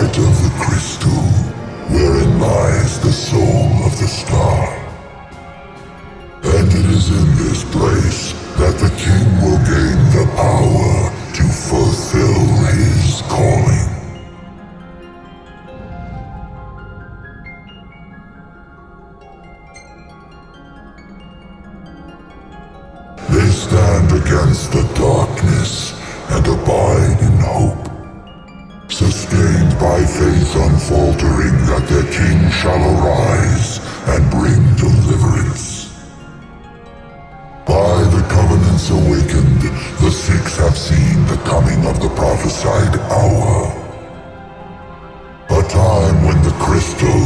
heart of the crystal, wherein lies the soul of the star. And it is in this place that the king will gain the power to fulfill his calling. They stand against the darkness and abide in hope, sustained by faith unfaltering that their king shall arise and bring deliverance. By the covenants awakened, the six have seen the coming of the prophesied hour. A time when the crystal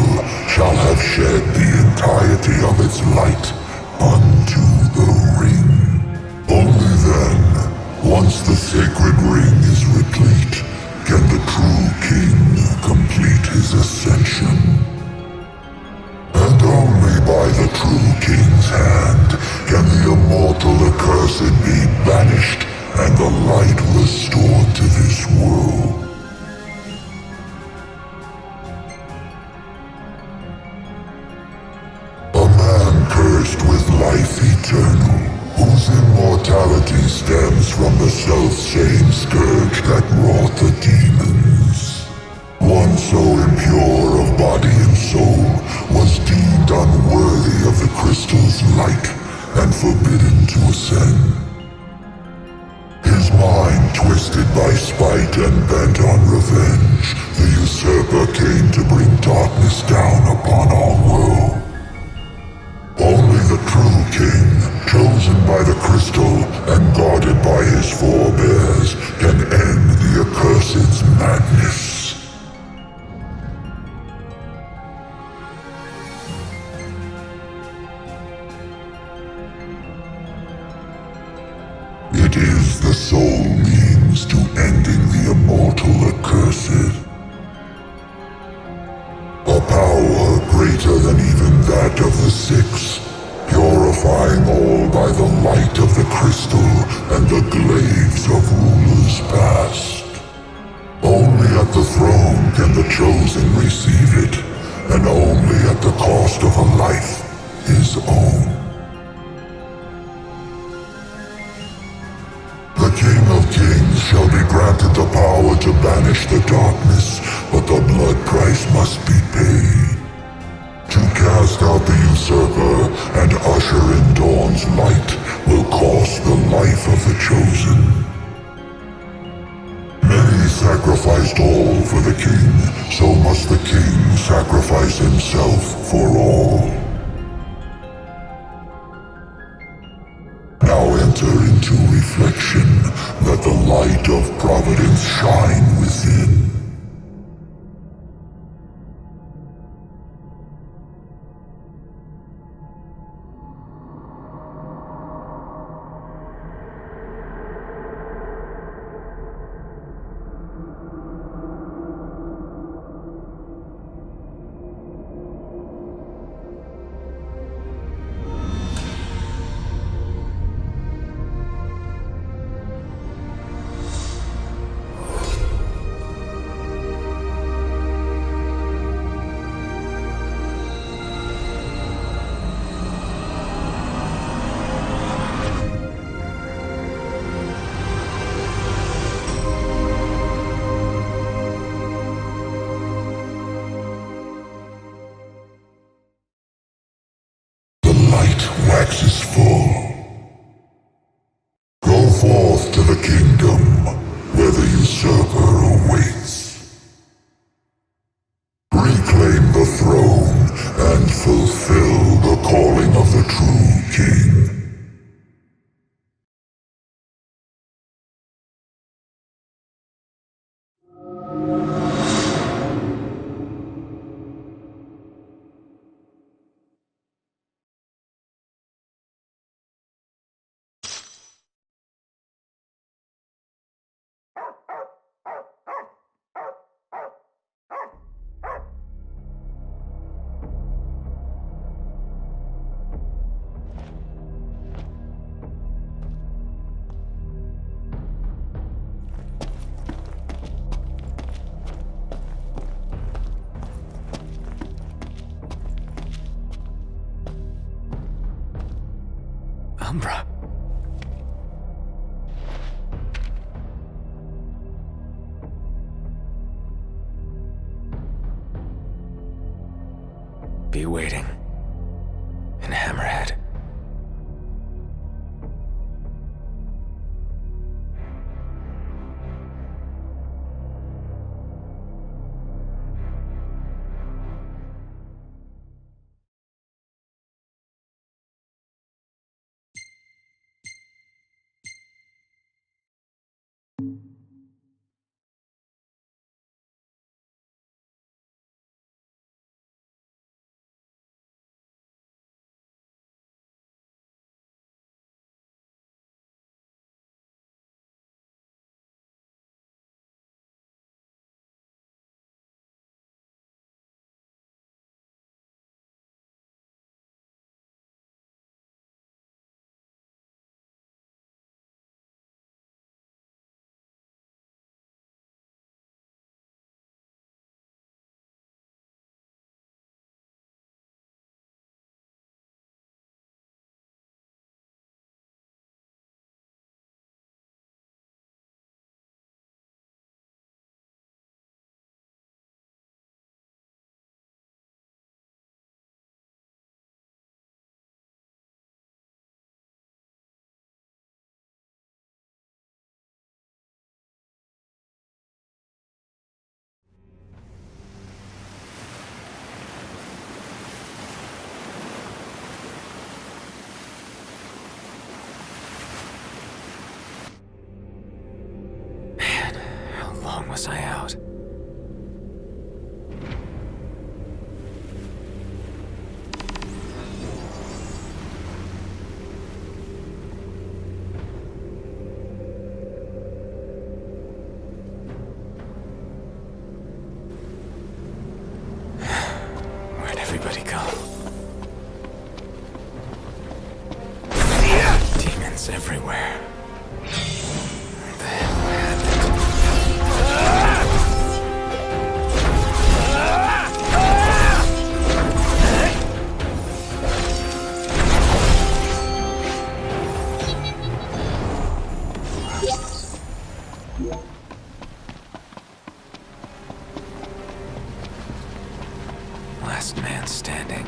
shall have shed the entirety of its light unto the ring. Only then, once the sacred ring is replete, can the true king complete his ascension. And only by the true king's hand can the immortal accursed be banished and the light restored to this world. A man cursed with life eternal, whose immortality stems from the self-same scourge that wrought the demons. One so impure of body and soul was deemed unworthy of the crystal's light and forbidden to ascend. His mind twisted by spite and bent on revenge, the usurper came to bring darkness down upon our world. Only the true king, chosen by the crystal and guarded by his forebears, can end the accursed's madness. It is the sole means to ending the immortal accursed. A power greater than even that of the six, purifying all by the light of the crystal and the glaives of rulers past. Only at the throne can the chosen receive it, and only at the cost of a life his own. The King of Kings shall be granted the power to banish the darkness, but the blood price must be paid. To cast out the usurper and usher in dawn's light will cost the life of the chosen. Many sacrificed all for the king, so must the king sacrifice himself for all. Now enter into reflection, let the light of providence shine within. Umbra. Be waiting in Hammerhead. How long was I out? Where'd everybody go? Demons everywhere. What the hell happened? Last man standing.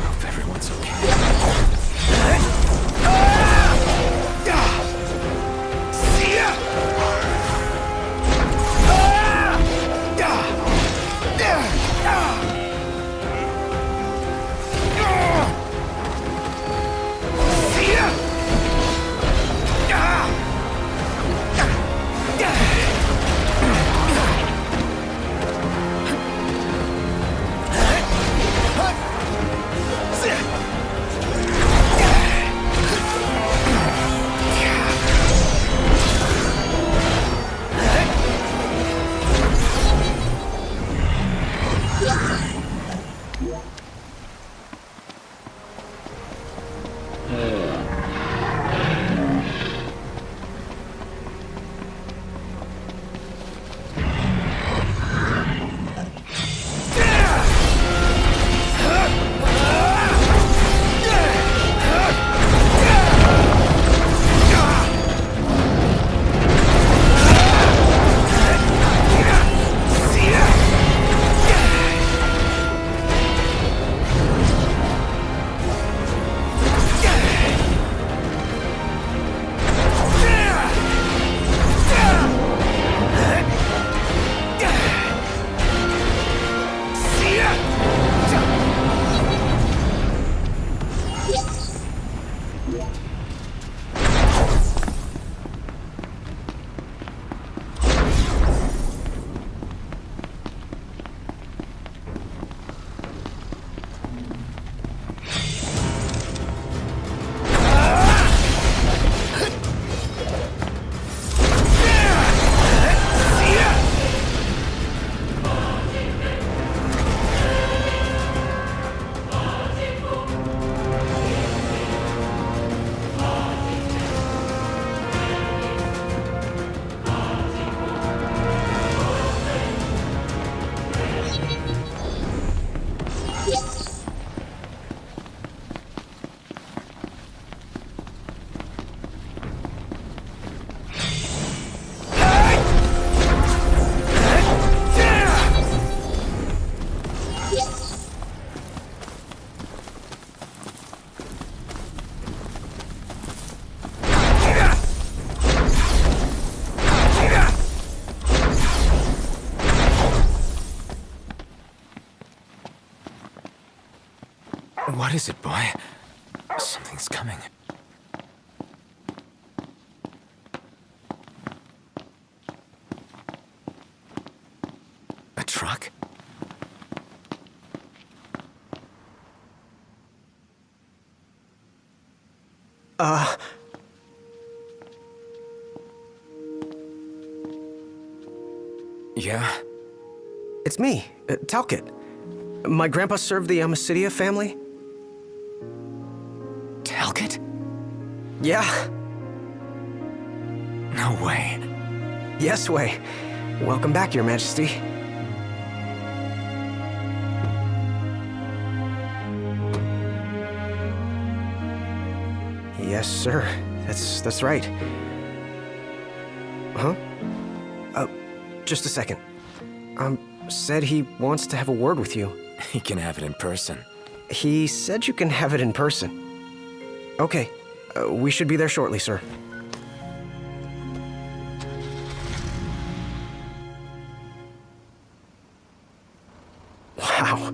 Hope everyone's okay. What is it, boy? Something's coming. A truck? Yeah? It's me, Talcott. My grandpa served the Amicidia family. Talcott? Yeah. No way. Yes, way. Welcome back, Your Majesty. Yes, sir. That's right. Huh? Just a second. Said he wants to have a word with you. He can have it in person. He said you can have it in person. Okay. We should be there shortly, sir. Wow.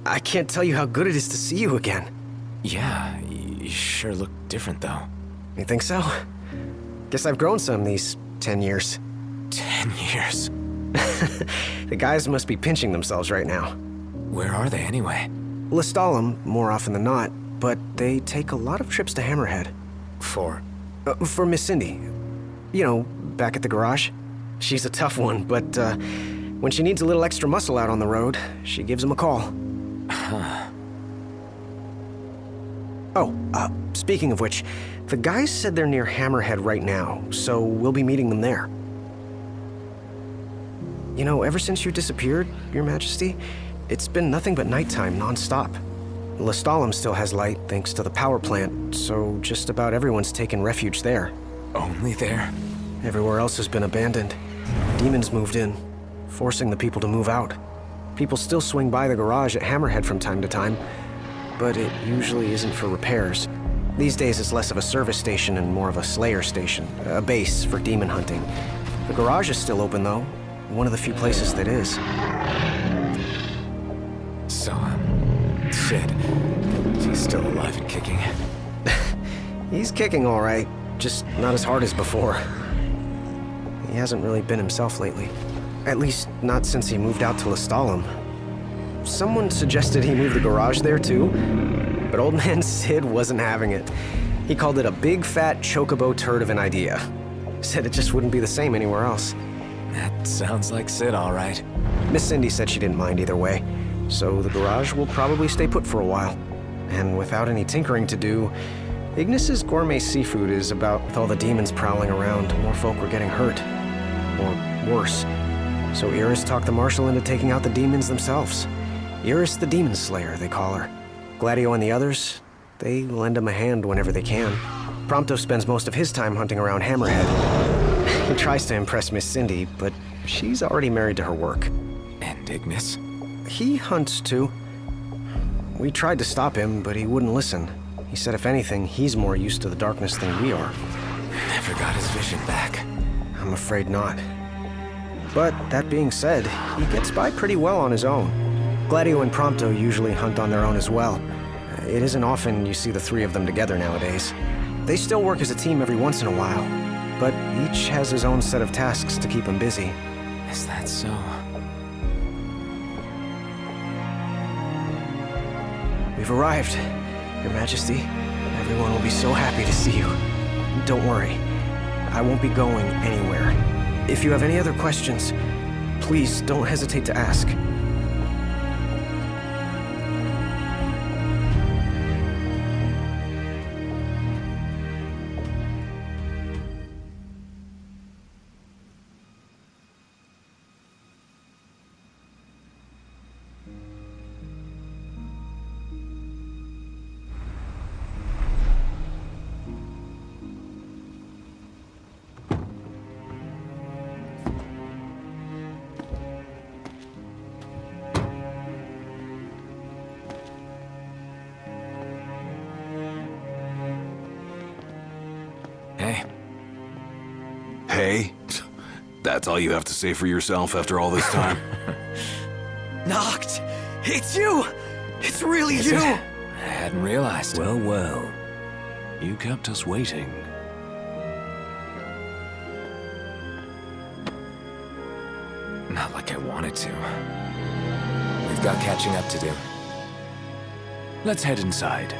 I can't tell you how good it is to see you again. Yeah, you sure look different, though. You think so? Guess I've grown some these 10 years. 10 years. The guys must be pinching themselves right now. Where are they, anyway? Lestalem, more often than not, but they take a lot of trips to Hammerhead. For For Miss Cindy. You know, back at the garage. She's a tough one, but when she needs a little extra muscle out on the road, she gives him a call. Huh. Oh, speaking of which, the guys said they're near Hammerhead right now, so we'll be meeting them there. You know, ever since you disappeared, Your Majesty, it's been nothing but nighttime nonstop. Lestalem still has light thanks to the power plant, so just about everyone's taken refuge there. Only there? Everywhere else has been abandoned. Demons moved in, forcing the people to move out. People still swing by the garage at Hammerhead from time to time, but it usually isn't for repairs. These days it's less of a service station and more of a slayer station, a base for demon hunting. The garage is still open though, one of the few places that is. So, Sid, he's still alive and kicking. He's kicking all right, just not as hard as before. He hasn't really been himself lately. At least, not since he moved out to Lestalem. Someone suggested he move the garage there too, but old man Sid wasn't having it. He called it a big fat chocobo turd of an idea. Said it just wouldn't be the same anywhere else. That sounds like Sid, all right. Miss Cindy said she didn't mind either way, so the garage will probably stay put for a while. And without any tinkering to do, Ignis's gourmet seafood is about with all the demons prowling around, more folk were getting hurt. Or worse. So Iris talked the Marshal into taking out the demons themselves. Iris the Demon Slayer, they call her. Gladio and the others, they lend him a hand whenever they can. Prompto spends most of his time hunting around Hammerhead. He tries to impress Miss Cindy, but she's already married to her work. And Ignis? He hunts too. We tried to stop him, but he wouldn't listen. He said if anything, he's more used to the darkness than we are. Never got his vision back. I'm afraid not. But that being said, he gets by pretty well on his own. Gladio and Prompto usually hunt on their own as well. It isn't often you see the three of them together nowadays. They still work as a team every once in a while, but each has his own set of tasks to keep him busy. Is that so? We've arrived, Your Majesty. Everyone will be so happy to see you. Don't worry, I won't be going anywhere. If you have any other questions, please don't hesitate to ask. Hey, Hey? That's all you have to say for yourself after all this time? Noct! It's you! It's really is you! it? Hadn't realized. Well, well. You kept us waiting. Not like I wanted to. We've got catching up to do. Let's head inside.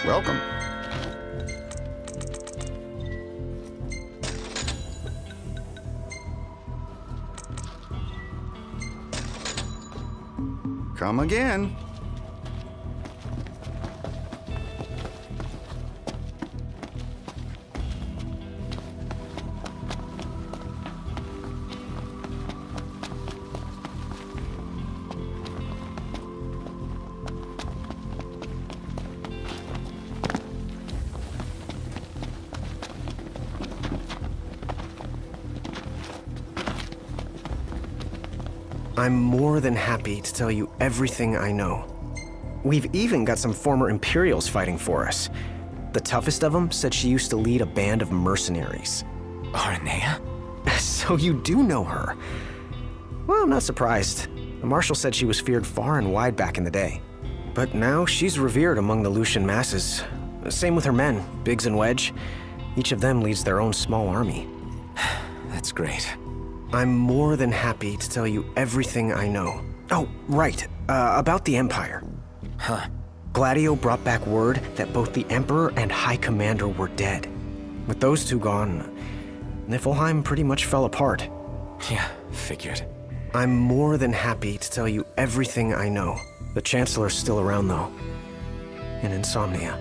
Welcome. Come again. I'm more than happy to tell you everything I know. We've even got some former Imperials fighting for us. The toughest of them said she used to lead a band of mercenaries. Aranea? So you do know her. Well, I'm not surprised. The Marshal said she was feared far and wide back in the day. But now she's revered among the Lucian masses. Same with her men, Biggs and Wedge. Each of them leads their own small army. That's great. I'm more than happy to tell you everything I know. Oh, right, about the Empire. Huh. Gladio brought back word that both the Emperor and High Commander were dead. With those two gone, Niflheim pretty much fell apart. Yeah, figured. I'm more than happy to tell you everything I know. The Chancellor's still around, though. In Insomnia.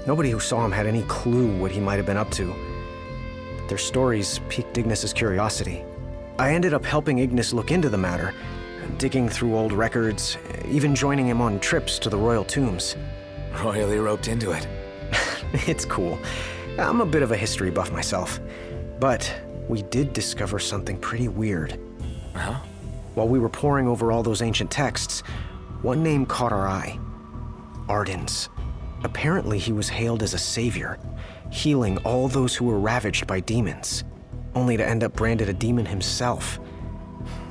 Nobody who saw him had any clue what he might have been up to. Their stories piqued Ignis's curiosity. I ended up helping Ignis look into the matter, digging through old records, even joining him on trips to the royal tombs. Royally roped into it. It's cool. I'm a bit of a history buff myself. But we did discover something pretty weird. Huh? While we were poring over all those ancient texts, one name caught our eye. Ardens. Apparently he was hailed as a savior, healing all those who were ravaged by demons, only to end up branded a demon himself.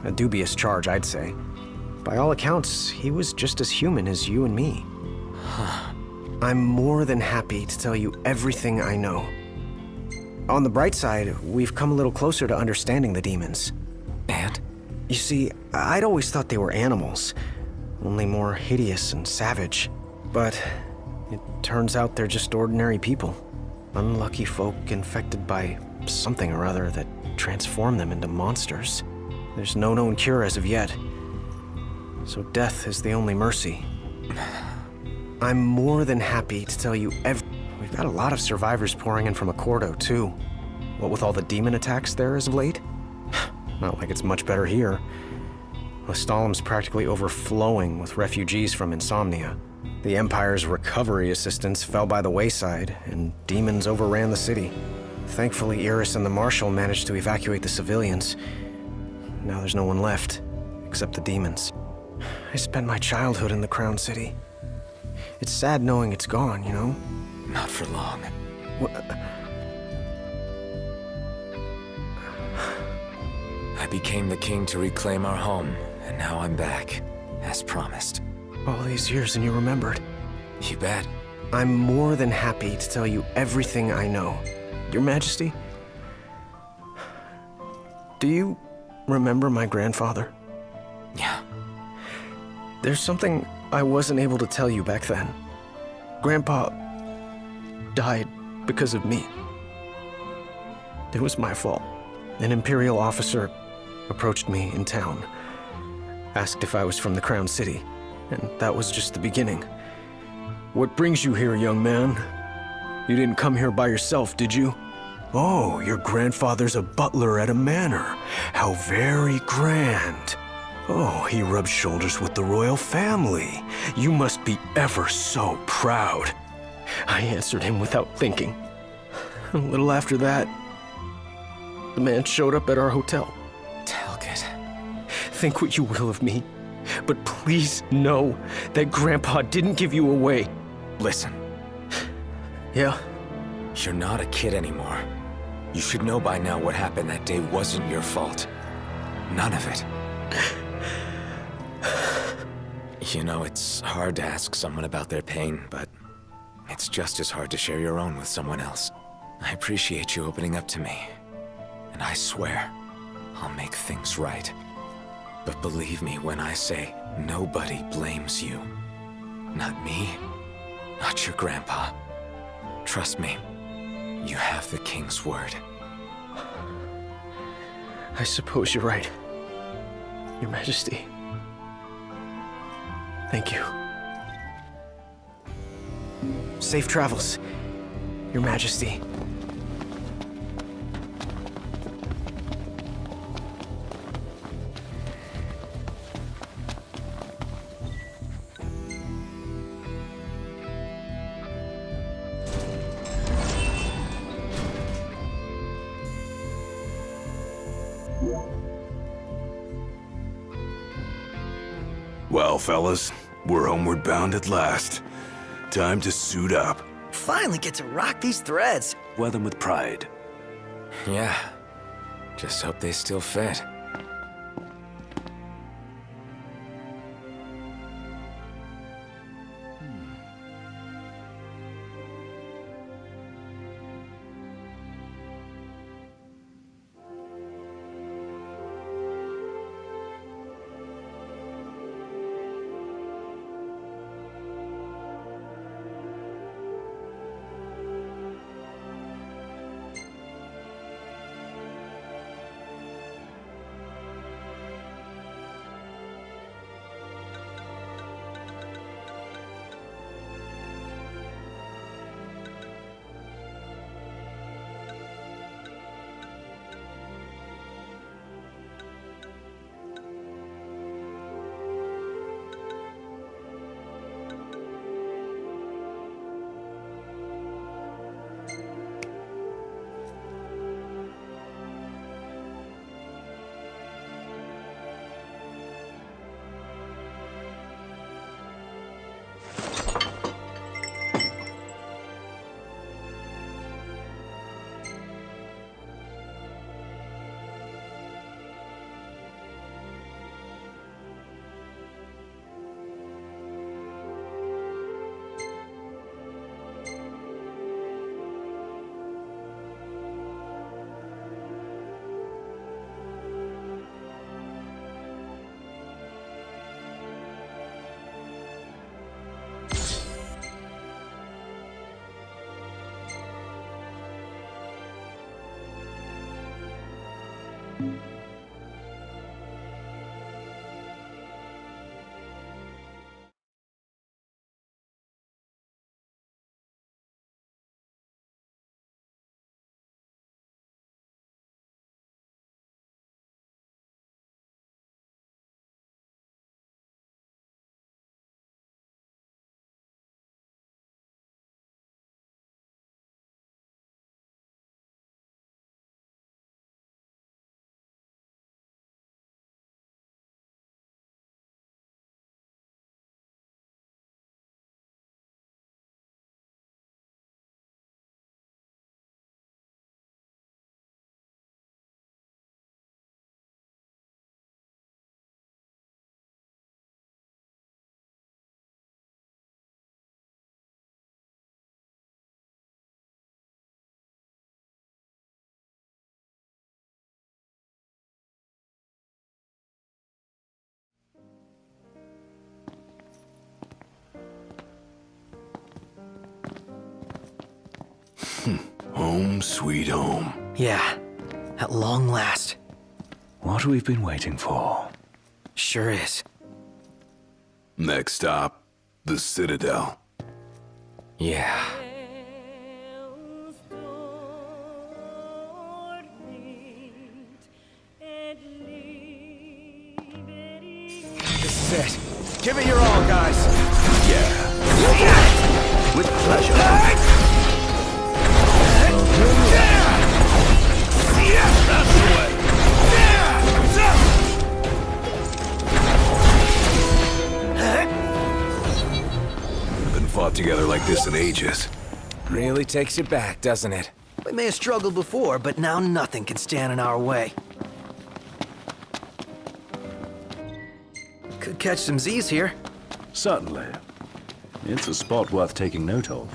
A dubious charge, I'd say. By all accounts, he was just as human as you and me. I'm more than happy to tell you everything I know. On the bright side, we've come a little closer to understanding the demons. And? You see, I'd always thought they were animals, only more hideous and savage. But it turns out they're just ordinary people. Unlucky folk infected by something or other that transformed them into monsters. There's no known cure as of yet. So death is the only mercy. I'm more than happy to tell you We've got a lot of survivors pouring in from Accordo, too. What with all the demon attacks there as of late? Not like it's much better here. Lestalem's practically overflowing with refugees from Insomnia. The Empire's recovery assistance fell by the wayside, and demons overran the city. Thankfully, Iris and the Marshal managed to evacuate the civilians. Now there's no one left, except the demons. I spent my childhood in the Crown City. It's sad knowing it's gone, you know? Not for long. I became the king to reclaim our home, and now I'm back, as promised. All these years and you remembered. You bet. I'm more than happy to tell you everything I know. Your Majesty, do you remember my grandfather? Yeah. There's something I wasn't able to tell you back then. Grandpa died because of me. It was my fault. An Imperial officer approached me in town, asked if I was from the Crown City, and that was just the beginning. "What brings you here, young man? You didn't come here by yourself, did you?" "Oh, your grandfather's a butler at a manor. How very grand. Oh, he rubs shoulders with the royal family. You must be ever so proud." I answered him without thinking. A little after that, the man showed up at our hotel. Talcott. Think what you will of me, but please know that Grandpa didn't give you away. Listen, Yeah? you're not a kid anymore. You should know by now what happened that day wasn't your fault. None of it. You know, it's hard to ask someone about their pain, but it's just as hard to share your own with someone else. I appreciate you opening up to me, and I swear I'll make things right. But believe me when I say nobody blames you. Not me, not your grandpa. Trust me, you have the king's word. I suppose you're right, Your Majesty. Thank you. Safe travels, Your Majesty. Well, fellas, we're homeward bound at last. Time to suit up. Finally get to rock these threads. Wear them with pride. Yeah, just hope they still fit. Home sweet home. Yeah, At long last. What we've been waiting for. Sure is. Next stop, the Citadel. Yeah. This is it. Give it your all, guys. With pleasure. Haven't fought together like this in ages. Really takes you back, doesn't it? We may have struggled before, but now nothing can stand in our way. Could catch some Z's here. Certainly. It's a spot worth taking note of.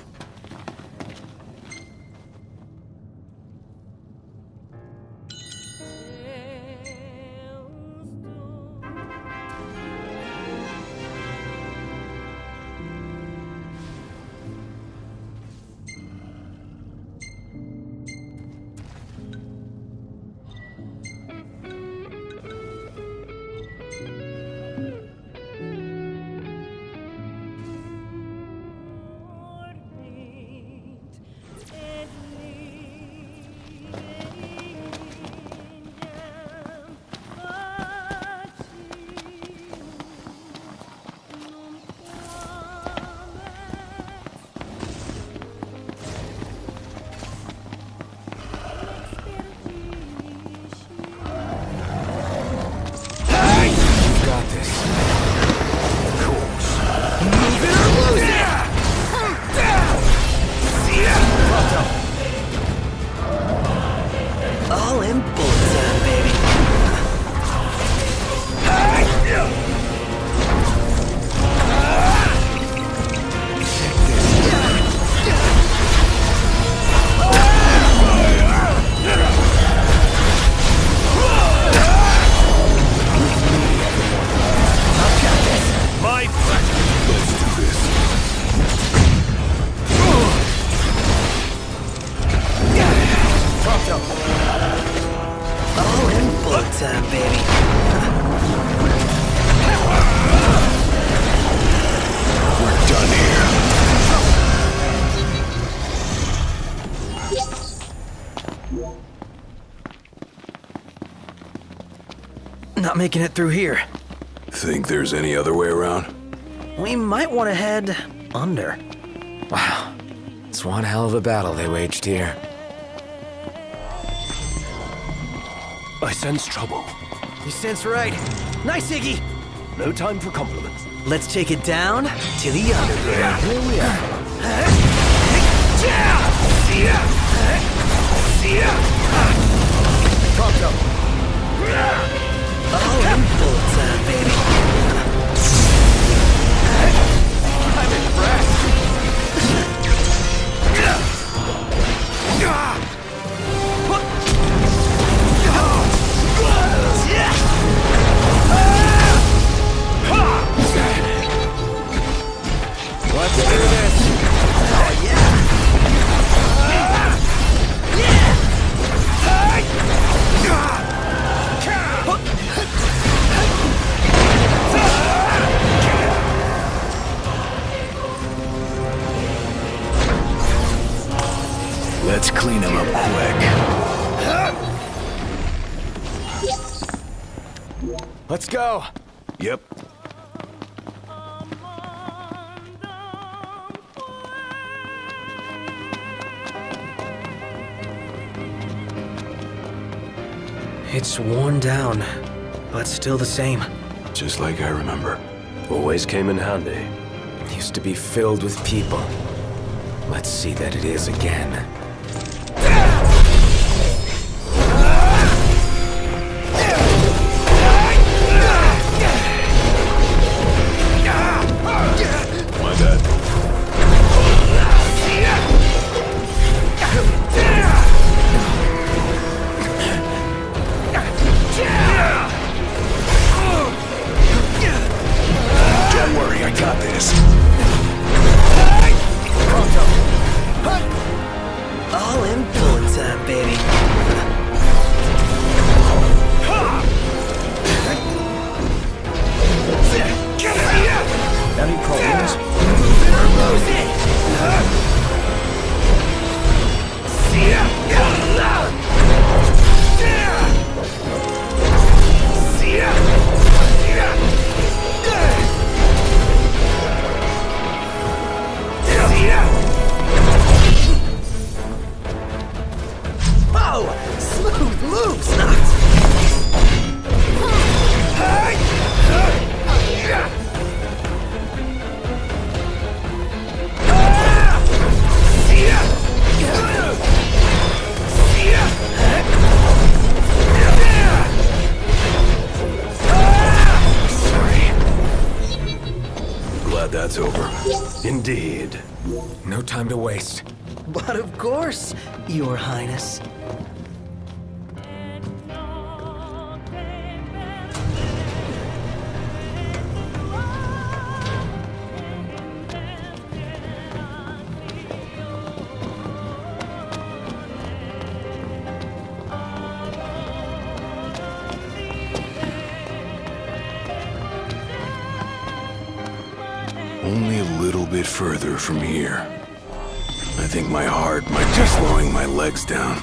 Got this. All in bullet time, baby. My pleasure. Let's do this. All in bullet time, baby. We're done here. Not making it through here. Think there's any other way around? We might want to head under. Wow. It's one hell of a battle they waged here. I sense trouble. You sense right. Nice, Iggy. No time for compliments. Let's take it down to the underground. Here we are. All in bullet time, baby. I'm impressed. Let's do this. Oh, yeah. Let's clean him up quick. Let's go. Yep. It's worn down, but still the same. Just like I remember. Always came in handy. Used to be filled with people. Let's see that it is again. My bad. Don't worry, I got this. that's over. Indeed. No time to waste. But of course, Your Highness. Only a little bit further from here. I think my heart might be slowing my legs down.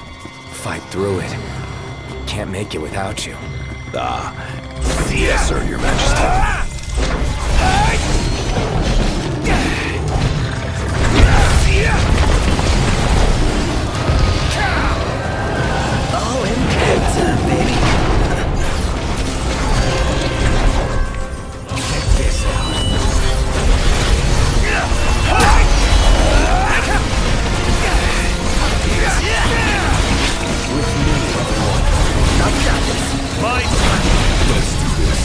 Fight through it. Can't make it without you. Yes, sir, Your Majesty. Oh, impact time, baby. Check this out. I've got this. Let's do this.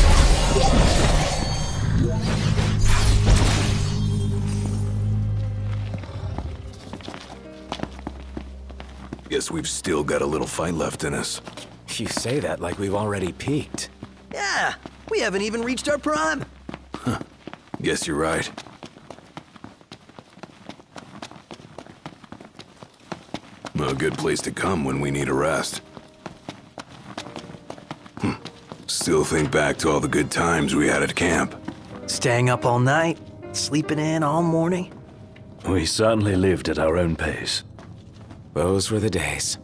Guess we've still got a little fight left in us. You say that like we've already peaked. Yeah, we haven't even reached our prime. Guess you're right. A good place to come when we need a rest. Still think back to all the good times we had at camp. Staying up all night, sleeping in all morning. We certainly lived at our own pace. Those were the days.